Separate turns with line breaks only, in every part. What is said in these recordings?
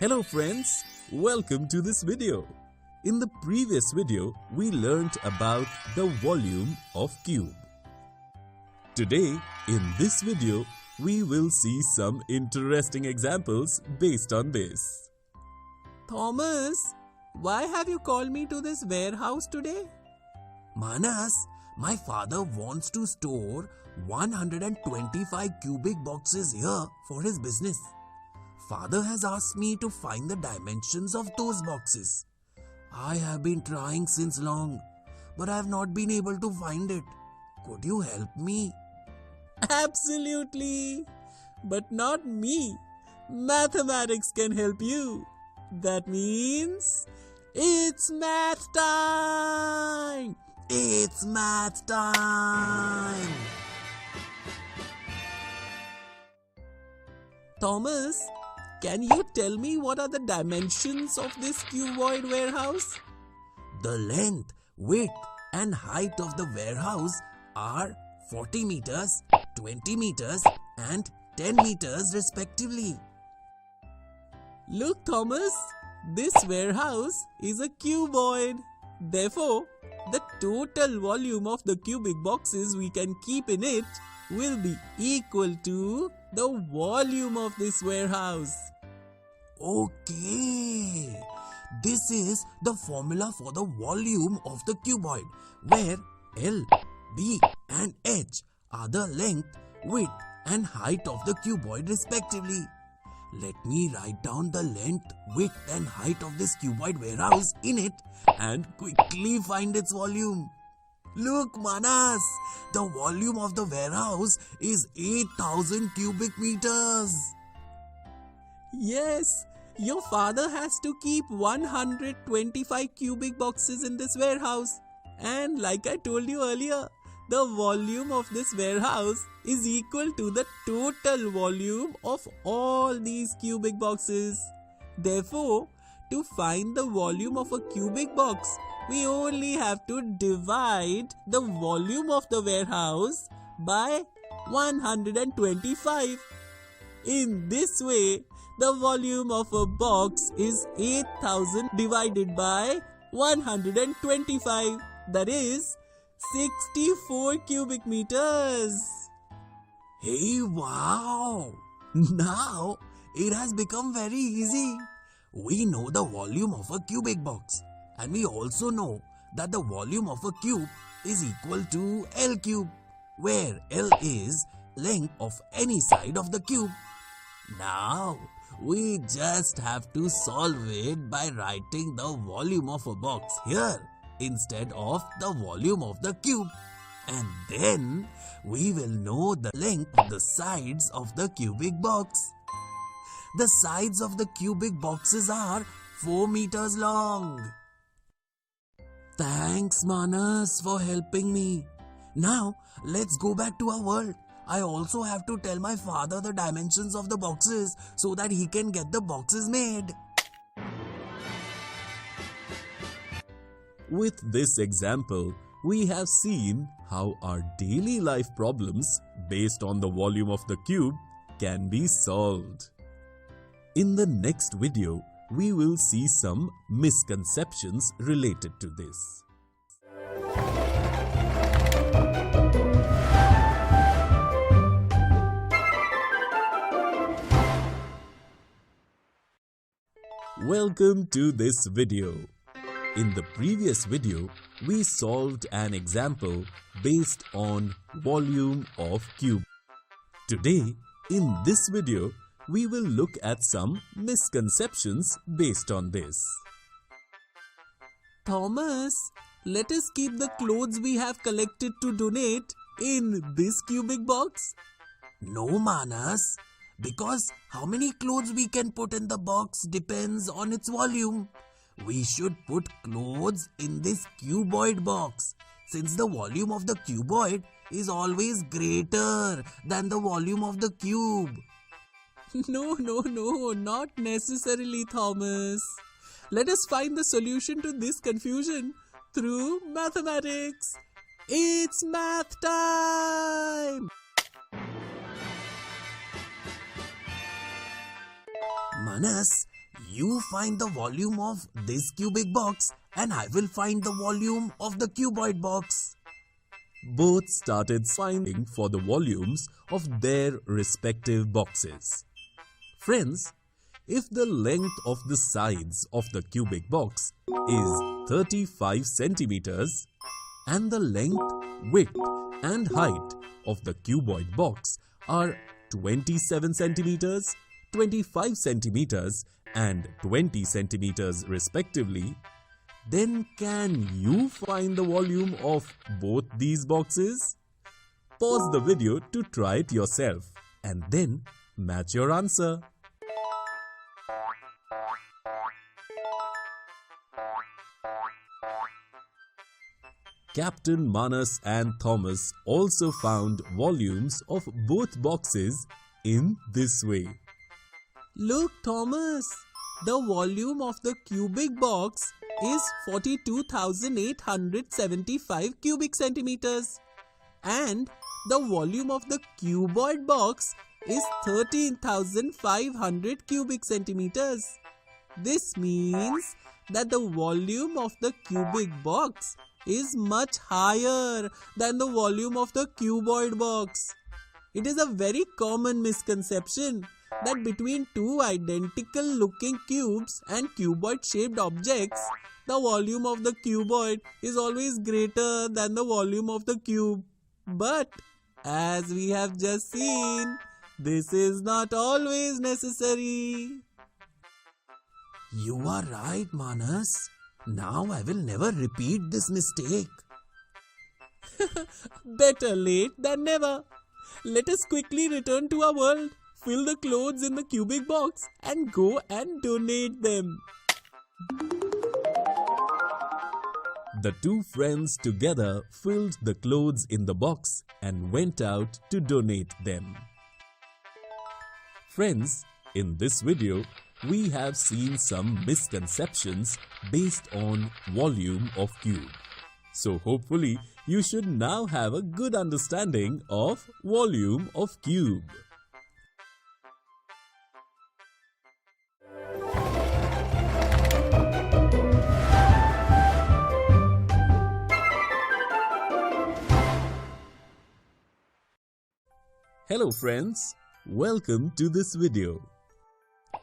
Hello friends, welcome to this video. In the previous video, we learnt about the volume of cube. Today, in this video, we will see some interesting examples based on this.
Thomas, why have you called me to this warehouse today?
Manas, my father wants to store 125 cubic boxes here for his business. Father has asked me to find the dimensions of those boxes. I have been trying since long, but I have not been able to find it. Could you help me?
Absolutely, but not me. Mathematics can help you. That means it's math time!
It's math time!
Thomas, can you tell me what are the dimensions of this cuboid warehouse?
The length, width and height of the warehouse are 40 meters, 20 meters and 10 meters respectively.
Look Thomas, this warehouse is a cuboid. Therefore, the total volume of the cubic boxes we can keep in it will be equal to the volume of this warehouse.
Okay, this is the formula for the volume of the cuboid, where L, B and H are the length, width and height of the cuboid respectively. Let me write down the length, width and height of this cuboid warehouse in it and quickly find its volume. Look Manas, the volume of the warehouse is 8,000 cubic meters.
Yes, your father has to keep 125 cubic boxes in this warehouse. And like I told you earlier, the volume of this warehouse is equal to the total volume of all these cubic boxes. Therefore, to find the volume of a cubic box, we only have to divide the volume of the warehouse by 125. In this way, the volume of a box is 8,000 divided by 125. That is 64 cubic meters.
Hey, wow! Now it has become very easy. We know the volume of a cubic box, and we also know that the volume of a cube is equal to L cube, where L is length of any side of the cube. Now we just have to solve it by writing the volume of a box here instead of the volume of the cube, and then we will know the length of the sides of the cubic box. The sides of the cubic boxes are 4 meters long. Thanks Manas for helping me. Now let's go back to our world. I also have to tell my father the dimensions of the boxes so that he can get the boxes made.
With this example, we have seen how our daily life problems based on the volume of the cube can be solved. In the next video, we will see some misconceptions related to this. Welcome to this video. In the previous video, we solved an example based on volume of cube. Today, in this video, we will look at some misconceptions based on this.
Thomas, let us keep the clothes we have collected to donate in this cubic box.
No Manas, because how many clothes we can put in the box depends on its volume. We should put clothes in this cuboid box, since the volume of the cuboid is always greater than the volume of the cube.
No, not necessarily, Thomas. Let us find the solution to this confusion through mathematics. It's math time!
Manas, You find the volume of this cubic box and I will find the volume of the cuboid box.
Both started finding for the volumes of their respective boxes. Friends, if the length of the sides of the cubic box is 35 centimeters and the length, width and height of the cuboid box are 27 centimeters, 25 centimeters and 20 centimeters respectively, then can you find the volume of both these boxes? Pause the video to try it yourself and then match your answer. Captain Manas and Thomas also found volumes of both boxes in this way.
Look, Thomas, the volume of the cubic box is 42,875 cubic centimeters and the volume of the cuboid box is 13,500 cubic centimeters. This means that the volume of the cubic box is much higher than the volume of the cuboid box. It is a very common misconception that between two identical looking cubes and cuboid shaped objects, the volume of the cuboid is always greater than the volume of the cube. But as we have just seen, this is not always necessary.
You are right, Manas. Now I will never repeat this mistake.
Better late than never. Let us quickly return to our world, fill the clothes in the cubic box and go and donate them.
The two friends together filled the clothes in the box and went out to donate them. Friends, in this video, we have seen some misconceptions based on volume of cube. So hopefully, you should now have a good understanding of volume of cube. Hello friends, welcome to this video.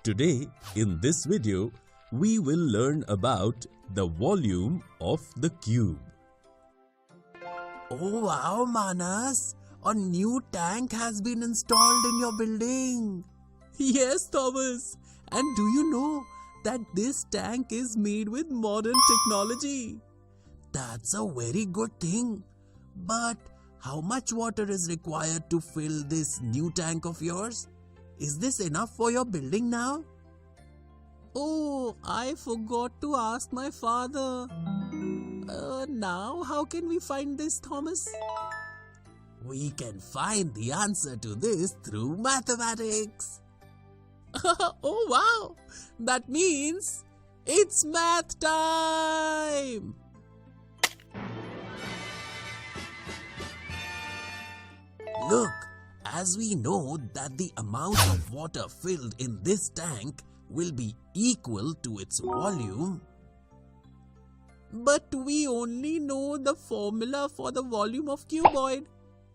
Today, in this video, we will learn about the volume of the cube.
Oh wow, Manas! A new tank has been installed in your building.
Yes, Thomas. And do you know that this tank is made with modern technology?
That's a very good thing. But how much water is required to fill this new tank of yours? Is this enough for your building now?
Oh, I forgot to ask my father. Now, how can we find this, Thomas?
We can find the answer to this through mathematics.
Oh, wow! That means it's math time!
Look, as we know that the amount of water filled in this tank will be equal to its volume.
But we only know the formula for the volume of cuboid.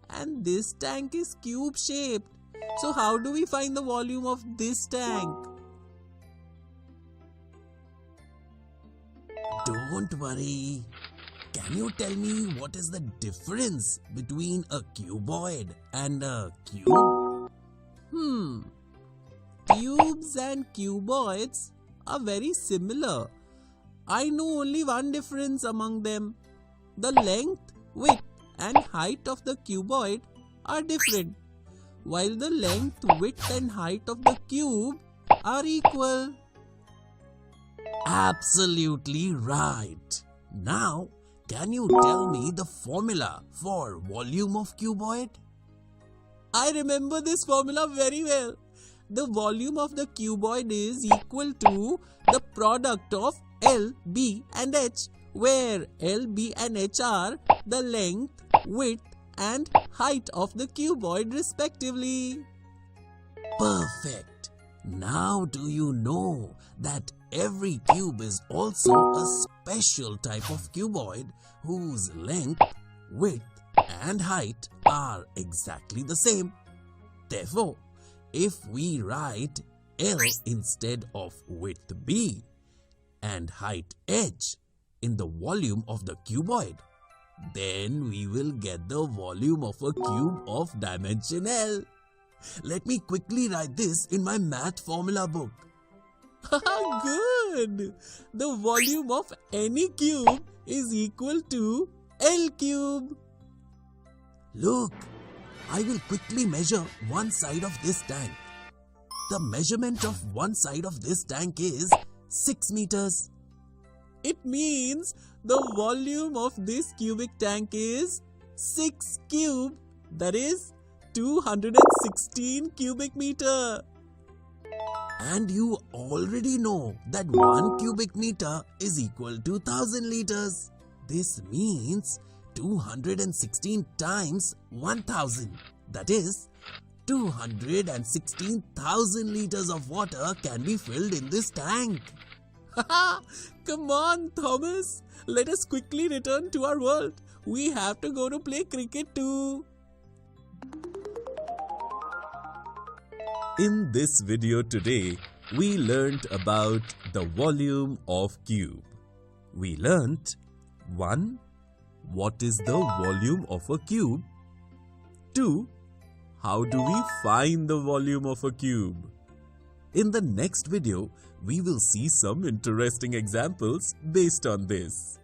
And this tank is cube shaped. So how do we find the volume of this tank?
Don't worry. Can you tell me what is the difference between a cuboid and a cube?
Cubes and cuboids are very similar. I know only one difference among them. The length, width and height of the cuboid are different, while the length, width and height of the cube are equal.
Absolutely right. Now, can you tell me the formula for volume of cuboid?
I remember this formula very well. The volume of the cuboid is equal to the product of L, B and H, where L, B and H are the length, width and height of the cuboid respectively.
Perfect. Now do you know that every cube is also a special type of cuboid whose length, width and height are exactly the same? Therefore, if we write L instead of width B and height H in the volume of the cuboid, then we will get the volume of a cube of dimension L. Let me quickly write this in my math formula book.
Good! The volume of any cube is equal to L cube.
Look, I will quickly measure one side of this tank. The measurement of one side of this tank is 6 meters.
It means the volume of this cubic tank is 6 cube, that is 216 cubic meter.
And you already know that 1 cubic meter is equal to 1000 liters. This means 216 times 1000, that is 216,000 liters of water can be filled in this tank.
Come on, Thomas. Let us quickly return to our world. We have to go to play cricket too.
In this video today, we learnt about the volume of cube. We learnt 1. What is the volume of a cube? 2. How do we find the volume of a cube? In the next video, we will see some interesting examples based on this.